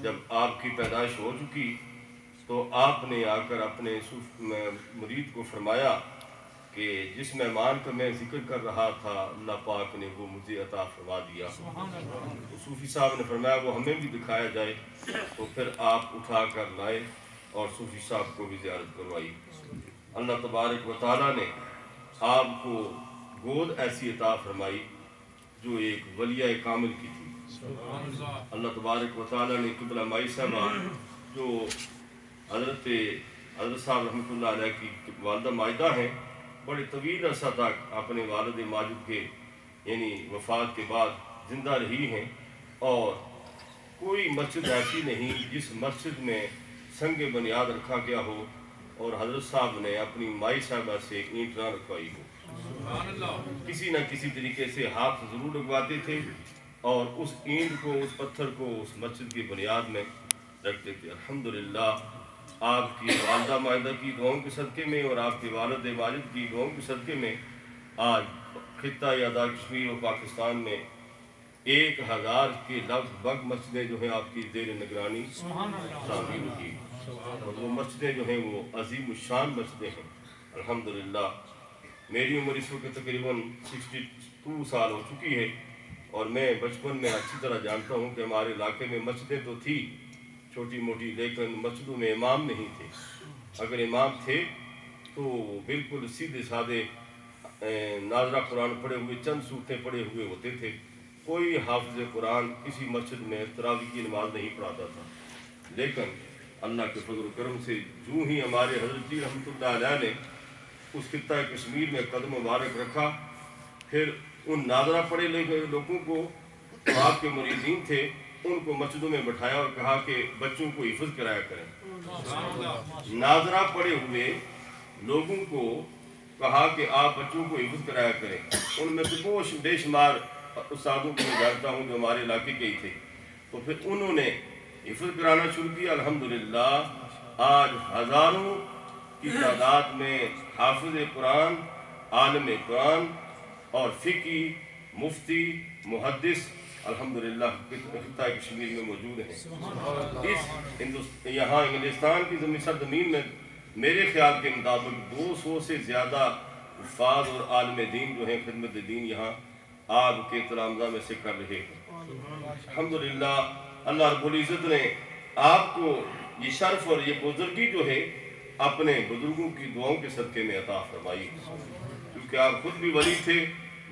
جب آپ کی پیدائش ہو چکی تو آپ نے آ کر اپنے مرید کو فرمایا کہ جس مہمان کا میں ذکر کر رہا تھا اللہ پاک نے وہ مجھے عطا فرما دیا۔ تو صوفی صاحب نے فرمایا وہ ہمیں بھی دکھایا جائے، تو پھر آپ اٹھا کر لائے اور صوفی صاحب کو بھی زیارت کروائی۔ اللہ تبارک و تعالیٰ نے آپ کو گود ایسی عطا فرمائی جو ایک ولیہ کامل کی تھی۔ اللہ تبارک و تعالیٰ نے قبلہ مائی صاحبہ جو حضرت صاحب رحمۃ اللہ علیہ کی والدہ ماجدہ ہیں، بڑے طویل عرصہ تک اپنے والد ماجد کے یعنی وفات کے بعد زندہ رہی ہیں، اور کوئی مسجد ایسی نہیں جس مسجد میں سنگ بنیاد رکھا گیا ہو اور حضرت صاحب نے اپنی مائی صاحبہ سے اینٹ نہ رکھوائی ہو۔ کسی نہ کسی طریقے سے ہاتھ ضرور لگواتے تھے اور اس اینٹ کو، اس پتھر کو اس مسجد کی بنیاد میں رکھتے تھے۔ الحمدللہ آپ کی والدہ ماجدہ کی دعاؤں کے صدقے میں اور آپ کے والد ماجد کی دعاؤں کے صدقے میں آج خطہ آدھا کشمیر و پاکستان میں 1000 کے لگ بھگ مسجدیں جو ہیں آپ کی زیر نگرانی تعمیر کی، اور وہ مسجدیں جو ہیں وہ عظیم الشان مسجدیں ہیں۔ الحمدللہ میری عمر اس وقت تقریباً 62 سال ہو چکی ہے، اور میں بچپن میں اچھی طرح جانتا ہوں کہ ہمارے علاقے میں مسجدیں تو تھی چھوٹی موٹی، لیکن مسجدوں میں امام نہیں تھے۔ اگر امام تھے تو بالکل سیدھے سادے ناظرہ قرآن پڑھے ہوئے چند سورتیں پڑھے ہوئے ہوتے تھے۔ کوئی حافظ قرآن کسی مسجد میں تراویح کی نماز نہیں پڑھاتا تھا، لیکن اللہ کے فضل و کرم سے جو ہی ہمارے حضرت جی رحمۃ اللہ علیہ نے اس خطہ کشمیر میں قدم مبارک رکھا، پھر ان ناظرہ پڑھے لوگوں کو جو آپ کے مریدین تھے ان کو مسجدوں میں بٹھایا اور کہا کہ بچوں کو حفظ کرایا کریں۔ ناظرہ پڑھے ہوئے لوگوں کو کہا کہ آپ بچوں کو حفظ کرایا کریں۔ ان میں بے شمار استادوں کو میں جانتا ہوں جو ہمارے علاقے کے ہی تھے، تو پھر انہوں نے حفظ کرانا شروع کیا۔ الحمدللہ آج ہزاروں کی تعداد میں حافظ قرآن، عالم قرآن اور فقی، مفتی، محدث الحمدللہ خطہ کشمیر میں موجود ہیں۔ یہاں انگلستان کی سرزمین میں میرے خیال کے مطابق 200 سے زیادہ حفاظ اور عالم دین جو ہیں خدمت دین یہاں آپ کے تلامذہ میں سے کر رہے ہیں۔ الحمدللہ اللہ رب العزت نے آپ کو یہ شرف اور یہ بزرگی جو ہے اپنے بزرگوں کی دعاؤں کے صدقے میں عطا فرمائی، کیونکہ آپ خود بھی ولی تھے،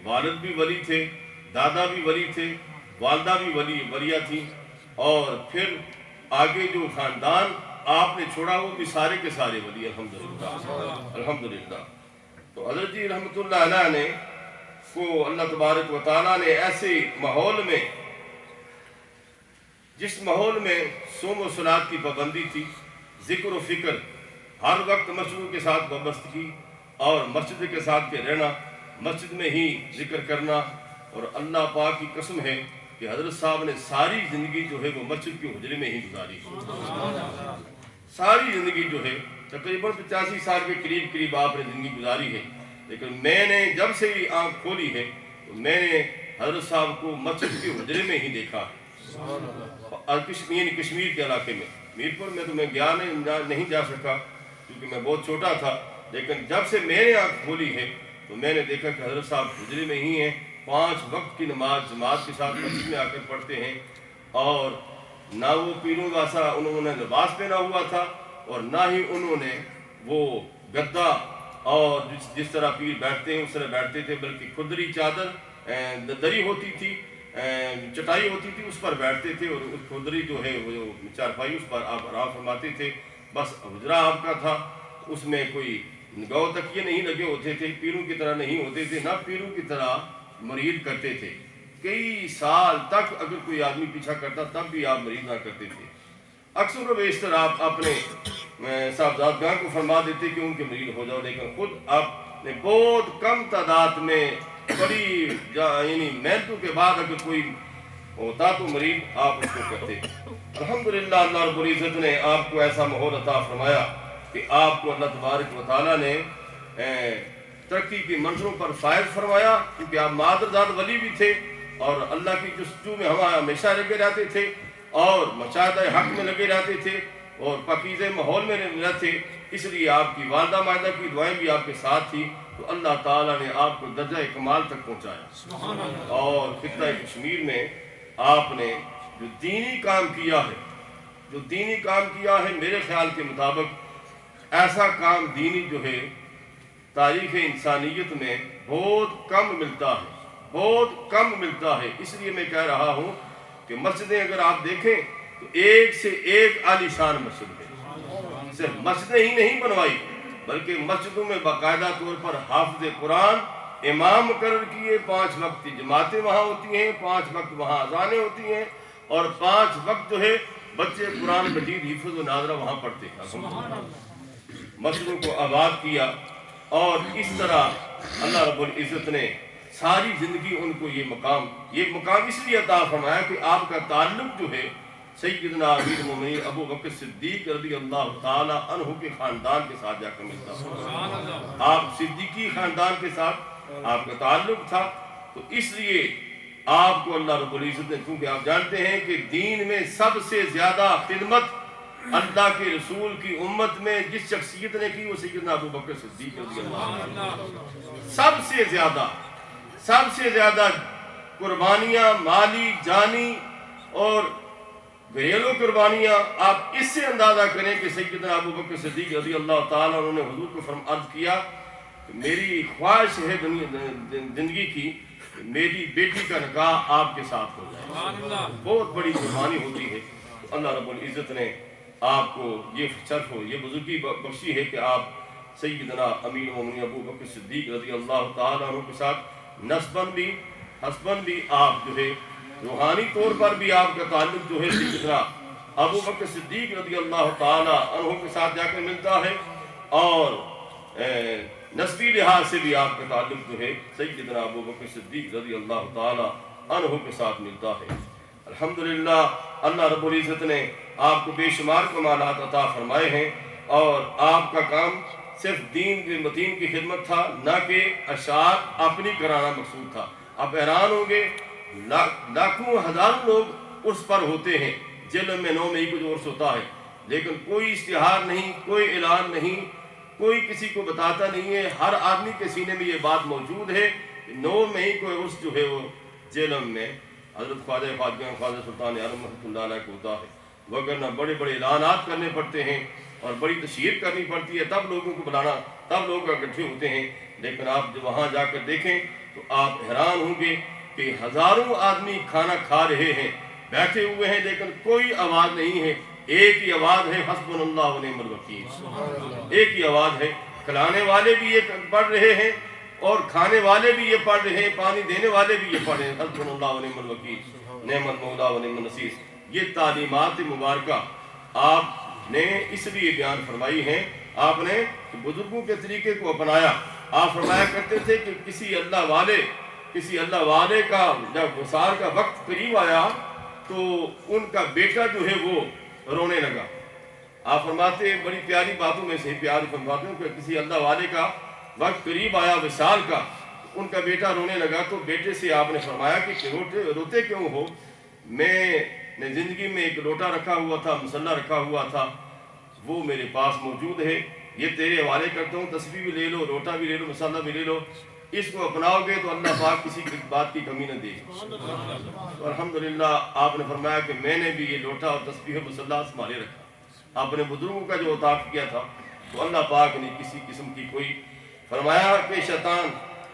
والد بھی ولی تھے، دادا بھی ولی تھے، والدہ بھی ولیہ تھی، اور پھر آگے جو خاندان آپ نے چھوڑا وہ بھی سارے کے سارے ولی الحمدللہ۔ تو حضرت جی رحمۃ اللہ علیہ نے کو اللہ تبارک و تعالیٰ نے ایسے ماحول میں، جس ماحول میں صوم و صلاۃ کی پابندی تھی، ذکر و فکر، ہر وقت مسجدوں کے ساتھ وابستگی اور مسجد کے ساتھ کے رہنا، مسجد میں ہی ذکر کرنا، اور اللہ پاک کی قسم ہے کہ حضرت صاحب نے ساری زندگی جو ہے وہ مسجد کے حجرے میں ہی گزاری، ساری زندگی جو ہے تقریباً 85 سال کے قریب آپ نے زندگی گزاری ہے، لیکن میں نے جب سے ہی آنکھ کھولی ہے تو میں نے حضرت صاحب کو مسجد کے حجرے میں ہی دیکھا، اور کشمیر کے علاقے میں، میرپور میں تو میں نہیں جا سکا کیونکہ میں بہت چھوٹا تھا، لیکن جب سے میں نے آنکھ کھولی ہے تو میں نے دیکھا کہ حضرت صاحب حجرے میں ہی ہیں، 5 وقت کی نماز جماعت کے ساتھ مسجد میں آ کر پڑھتے ہیں، اور نہ وہ پیروں واسا انہوں نے لباس پہنا ہوا تھا، اور نہ ہی انہوں نے وہ گدا اور جس طرح پیر بیٹھتے ہیں اس طرح بیٹھتے تھے، بلکہ کھدری چادر دری ہوتی تھی، چٹائی ہوتی تھی، اس پر بیٹھتے تھے، اور اس کھدری جو ہے وہ چارپائی اس پر آپ آرام فرماتے تھے۔ بس حجرہ آپ کا تھا، اس میں کوئی گو تکیے نہیں لگے ہوتے تھے، پیروں کی طرح نہیں ہوتے تھے، نہ پیروں کی طرح مرید کرتے تھے۔ کئی سال تک اگر کوئی آدمی پیچھا کرتا تب بھی آپ مرید نہ کرتے تھے۔ اکثر و بیشتر آپ اپنے صاحبزادگاں کو فرما دیتے کہ ان کے مرید ہو جاؤ، لیکن خود آپ نے بہت کم تعداد میں بڑی یعنی محنتوں کے بعد اگر کوئی ہوتا تو مرید آپ اس کو کرتے۔ الحمدللہ اللہ رب العزت نے آپ کو ایسا ماحول عطا فرمایا کہ آپ کو اللہ تبارک و تعالیٰ نے ترقی کی منزلوں پر فائز فرمایا، کیونکہ آپ مادرزاد ولی بھی تھے اور اللہ کی جستجو میں ہم ہمیشہ لگے رہتے تھے، اور مشاہدہ حق میں لگے رہتے تھے اور پاکیزہ ماحول میں رہتے، اس لیے آپ کی والدہ ماجدہ کی دعائیں بھی آپ کے ساتھ تھی، تو اللہ تعالیٰ نے آپ کو درجہ کمال تک پہنچایا۔ اور خطہ کشمیر میں آپ نے جو دینی کام کیا ہے، میرے خیال کے مطابق ایسا کام دینی جو ہے تاریخ انسانیت میں بہت کم ملتا ہے۔ اس لیے میں کہہ رہا ہوں کہ مسجدیں اگر آپ دیکھیں تو ایک سے ایک عالی شان مسجد ہے، صرف مسجدیں ہی نہیں بنوائی بلکہ مسجدوں میں باقاعدہ طور پر حافظ قرآن امام مقرر کیے، 5 وقت کی جماعتیں وہاں ہوتی ہیں، 5 وقت وہاں اذانیں ہوتی ہیں، اور 5 وقت جو ہے بچے قرآن مجید حفظ و ناظرہ وہاں پڑھتے ہیں۔ مسجدوں کو آباد کیا، اور اس طرح اللہ رب العزت نے ساری زندگی ان کو یہ مقام اس لیے عطا فرمایا کہ آپ کا تعلق جو ہے سیدنا امیر المومنین ابو بکر صدیق رضی اللہ تعالی عنہ کے خاندان کے ساتھ جا کر ملتا۔ آپ صدیقی خاندان کے ساتھ آپ کا تعلق تھا، تو اس لیے آپ کو اللہ رب العزت نے، کیونکہ آپ جانتے ہیں کہ دین میں سب سے زیادہ خدمت اللہ کے رسول کی امت میں جس شخصیت نے کی وہ سیدنا ابو بکر صدیق رضی اللہ عنہ۔ سب سے زیادہ قربانیاں مالی، جانی اور گھریلو قربانیاں، آپ اس سے اندازہ کریں کہ سیدنا ابو بکر صدیق رضی اللہ تعالیٰ عنہ نے حضور کو عرض کیا کہ میری خواہش ہے زندگی کی کہ میری بیٹی کا نکاح آپ کے ساتھ ہو جائے۔ بہت بڑی قربانی ہوتی ہے، تو اللہ رب العزت نے آپ کو یہ شرف ہو، یہ بزرگی بخشی ہے کہ آپ سیدنا امیر المومنین ابو بکر صدیق رضی اللہ تعالیٰ عنہ کے ساتھ حسباً بھی آپ جو ہے روحانی طور پر بھی آپ کا تعلق جو ہے سیدنا ابو بکر صدیق رضی اللہ تعالیٰ عنہ کے ساتھ جا کر ملتا ہے، اور نسبی لحاظ سے بھی آپ کا تعلق جو ہے سیدنا ابو بکر صدیق رضی اللہ تعالیٰ عنہ کے ساتھ ملتا ہے۔ الحمدللہ اللہ رب العزت نے آپ کو بے شمار کمالات عطا فرمائے ہیں، اور آپ کا کام صرف دین کے متین کی خدمت تھا، نہ کہ اشاعت اپنی کرانا مقصود تھا۔ آپ حیران ہوں گے، لاکھوں ہزاروں لوگ اس پر ہوتے ہیں، جیل میں 9 مئی کو جو عرس ہوتا ہے، لیکن کوئی اشتہار نہیں، کوئی اعلان نہیں، کوئی کسی کو بتاتا نہیں ہے۔ ہر آدمی کے سینے میں یہ بات موجود ہے کہ 9 مئی کو عرس جو ہے وہ جیلم میں حضرت خواجہ سلطان عالم رحمۃ اللہ علیہ کو ہوتا ہے، وگرنہ بڑے بڑے اعلانات کرنے پڑتے ہیں اور بڑی تشہیر کرنی پڑتی ہے، تب لوگوں کو بلانا، تب لوگ اکٹھے ہوتے ہیں۔ لیکن آپ جب وہاں جا کر دیکھیں تو آپ حیران ہوں گے کہ ہزاروں آدمی کھانا کھا رہے ہیں، بیٹھے ہوئے ہیں، لیکن کوئی آواز نہیں ہے، ایک ہی آواز ہے، حسبنا اللہ و نعم الوکیل۔ ایک ہی آواز ہے، کھلانے والے بھی یہ پڑھ رہے ہیں اور کھانے والے بھی یہ پڑھ رہے ہیں، پانی دینے والے بھی یہ پڑھ رہے ہیں، حسبنا اللہ و نعم الوکیل، نعم المولا و نعم النصیر۔ یہ تعلیمات مبارکہ آپ نے اس لیے بیان فرمائی ہیں، آپ نے بزرگوں کے طریقے کو اپنایا۔ آپ فرمایا کرتے تھے کہ کسی اللہ والے کا جب وصال کا وقت قریب آیا تو ان کا بیٹا جو ہے وہ رونے لگا۔ آپ فرماتے ہیں، بڑی پیاری باتوں میں سے پیاری فرماتے ہیں کہ کسی اللہ والے کا وقت قریب آیا وصال کا، ان کا بیٹا رونے لگا، تو بیٹے سے آپ نے فرمایا کہ روتے کیوں ہو؟ میں نے زندگی میں ایک لوٹا رکھا ہوا تھا، مسلح رکھا ہوا تھا، وہ میرے پاس موجود ہے، یہ تیرے حوالے کرتا ہوں، تسبیح بھی لے لو، لوٹا بھی لے لو، مسلح بھی لے لو، اس کو اپناؤ گے تو اللہ پاک کسی بات کی کمی نہ دے۔ الحمدللہ آپ نے فرمایا کہ میں نے بھی یہ لوٹا اور تسبیح و مسلح سنبھالے رکھا۔ آپ نے بزرگوں کا جو عطا کیا تھا تو اللہ پاک نے کسی قسم کی کوئی، فرمایا کہ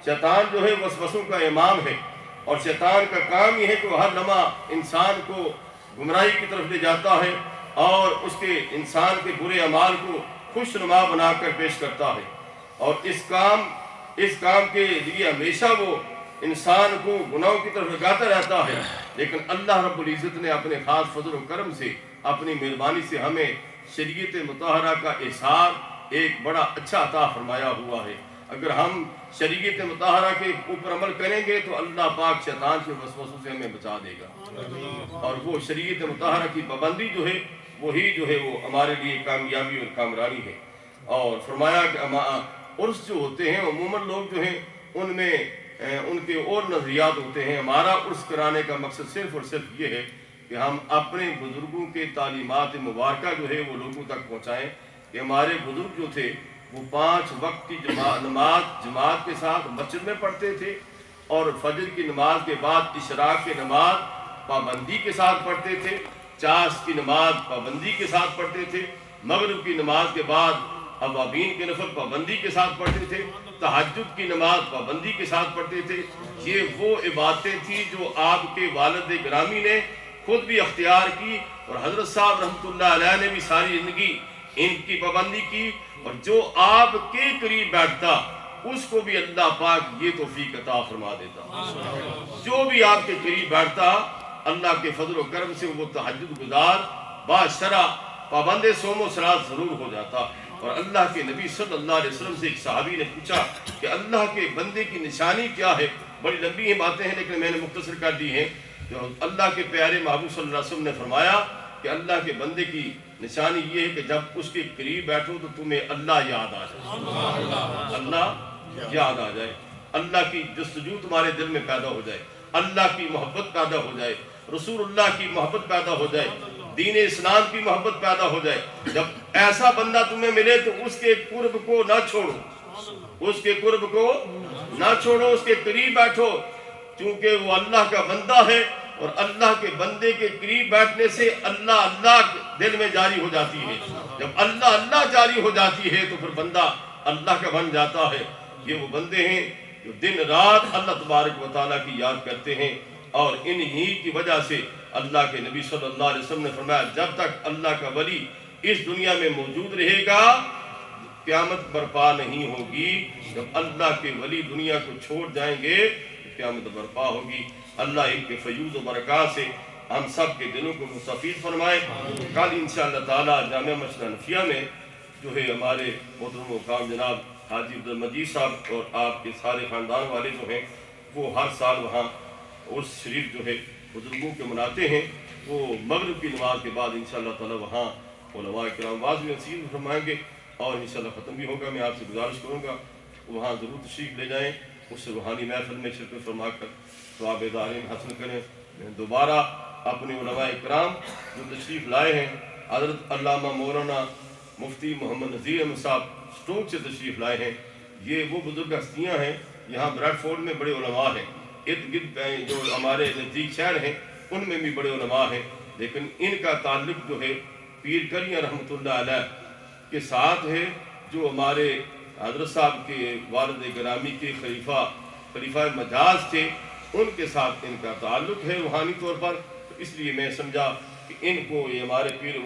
شیطان جو ہے وسوسوں کا امام ہے، اور شیطان کا کام یہ ہے کہ وہ ہر لمحہ انسان کو گمراہی کی طرف لے جاتا ہے اور اس کے انسان کے برے اعمال کو خوش نما بنا کر پیش کرتا ہے، اور اس کام کے لیے ہمیشہ وہ انسان کو گناہوں کی طرف لگاتا رہتا ہے۔ لیکن اللہ رب العزت نے اپنے خاص فضل و کرم سے، اپنی مہربانی سے ہمیں شریعت مطہرہ کا احسان ایک بڑا اچھا عطا فرمایا ہوا ہے۔ اگر ہم شریعت مطہرہ کے اوپر عمل کریں گے تو اللہ پاک شیطان کے وسوسوں سے ہمیں بچا دے گا، اور وہ شریعت مطہرہ کی پابندی جو ہے وہی جو ہے وہ ہمارے لیے کامیابی اور کامرانی ہے۔ اور فرمایا کہ عرس جو ہوتے ہیں عموماً لوگ جو ہیں ان میں ان کے اور نظریات ہوتے ہیں۔ ہمارا عرس کرانے کا مقصد صرف اور صرف یہ ہے کہ کہ ہم اپنے بزرگوں کے تعلیمات مبارکہ جو ہے وہ لوگوں تک پہنچائیں کہ ہمارے بزرگ جو تھے وہ 5 وقت کی نماز جماعت کے ساتھ مسجد میں پڑھتے تھے، اور فجر کی نماز کے بعد اشراق کی نماز پابندی کے ساتھ پڑھتے تھے، چاش کی نماز پابندی کے ساتھ پڑھتے تھے، مغرب کی نماز کے بعد اوابین کے نفل پابندی کے ساتھ پڑھتے تھے، تہجد کی نماز پابندی کے ساتھ پڑھتے تھے۔ یہ وہ عبادتیں تھیں جو آپ کے والد گرامی نے خود بھی اختیار کی، اور حضرت صاحب رحمۃ اللہ علیہ نے بھی ساری زندگی ان کی پابندی کی، اور جو آپ کے قریب بیٹھتا اس کو بھی اللہ پاک یہ توفیق عطا فرما دیتا۔ جو بھی آپ کے قریب بیٹھتا اللہ کے فضل و کرم سے وہ تہجد گزار باشرع پابند صوم و صلات ضرور ہو جاتا۔ اور اللہ کے نبی صلی اللہ علیہ وسلم سے ایک صحابی نے پوچھا کہ اللہ کے بندے کی نشانی کیا ہے؟ بڑی لمبی ہیں باتیں ہیں لیکن میں نے مختصر کر دی ہیں۔ تو اللہ کے پیارے محبوب صلی اللہ علیہ وسلم نے فرمایا کہ اللہ کے بندے کی نشانی یہ ہے کہ جب اس کے قریب بیٹھو تو تمہیں اللہ یاد آ جائے، اللہ یاد آ جائے، اللہ کی جستجو تمہارے دل میں پیدا ہو جائے، اللہ کی محبت پیدا ہو جائے، رسول اللہ کی محبت پیدا ہو جائے، دین اسلام کی محبت پیدا ہو جائے۔ جب ایسا بندہ تمہیں ملے تو اس کے قرب کو نہ چھوڑو، اس کے قرب کو نہ چھوڑو، اس کے قریب بیٹھو، چونکہ وہ اللہ کا بندہ ہے، اور اللہ کے بندے کے قریب بیٹھنے سے اللہ اللہ دل میں جاری ہو جاتی ہے۔ جب اللہ اللہ جاری ہو جاتی ہے تو پھر بندہ اللہ کا بن جاتا ہے۔ یہ وہ بندے ہیں جو دن رات اللہ تبارک و تعالیٰ کی یاد کرتے ہیں، اور انہی کی وجہ سے اللہ کے نبی صلی اللہ علیہ وسلم نے فرمایا جب تک اللہ کا ولی اس دنیا میں موجود رہے گا قیامت برپا نہیں ہوگی۔ جب اللہ کے ولی دنیا کو چھوڑ جائیں گے قیامت برپا ہوگی۔ اللہ ان کے فیوز و برکات سے ہم سب کے دلوں کو مستفید فرمائے۔ کل انشاءاللہ تعالی جامعہ مسجد حنفیہ میں جو ہے ہمارے محترم مقام جناب حاجی عبدالمجید صاحب اور آپ کے سارے خاندان والے جو ہیں وہ ہر سال وہاں عرس شریف جو ہے بزرگوں کے مناتے ہیں۔ وہ مغرب کی نماز کے بعد انشاءاللہ تعالی وہاں علماء کرام واعظ بھی نصیحت فرمائیں گے، اور انشاءاللہ ختم بھی ہوگا۔ میں آپ سے گزارش کروں گا وہاں ضرور تشریف لے جائیں، اس روحانی محفل میں شرکت فرما کر ثواب دارین حاصل کریں۔ دوبارہ اپنے علماء کرام جو تشریف لائے ہیں، حضرت علامہ مولانا مفتی محمد نذیر احمد صاحب اسٹوک سے تشریف لائے ہیں۔ یہ وہ بزرگ ہستیاں ہیں، یہاں بریڈ فورڈ میں بڑے علماء ہیں، ارد گرد جو ہمارے نزدیک شہر ہیں ان میں بھی بڑے علماء ہیں، لیکن ان کا تعلق جو ہے پیر کلیاں رحمۃ اللہ علیہ کے ساتھ ہے، جو ہمارے حضرت صاحب کے والد گرامی کے خلیفہ مجاز تھے، ان کے ساتھ ان کا تعلق ہے روحانی طور پر۔ تو اس لیے میں سمجھا کہ ان کو یہ ہمارے پیر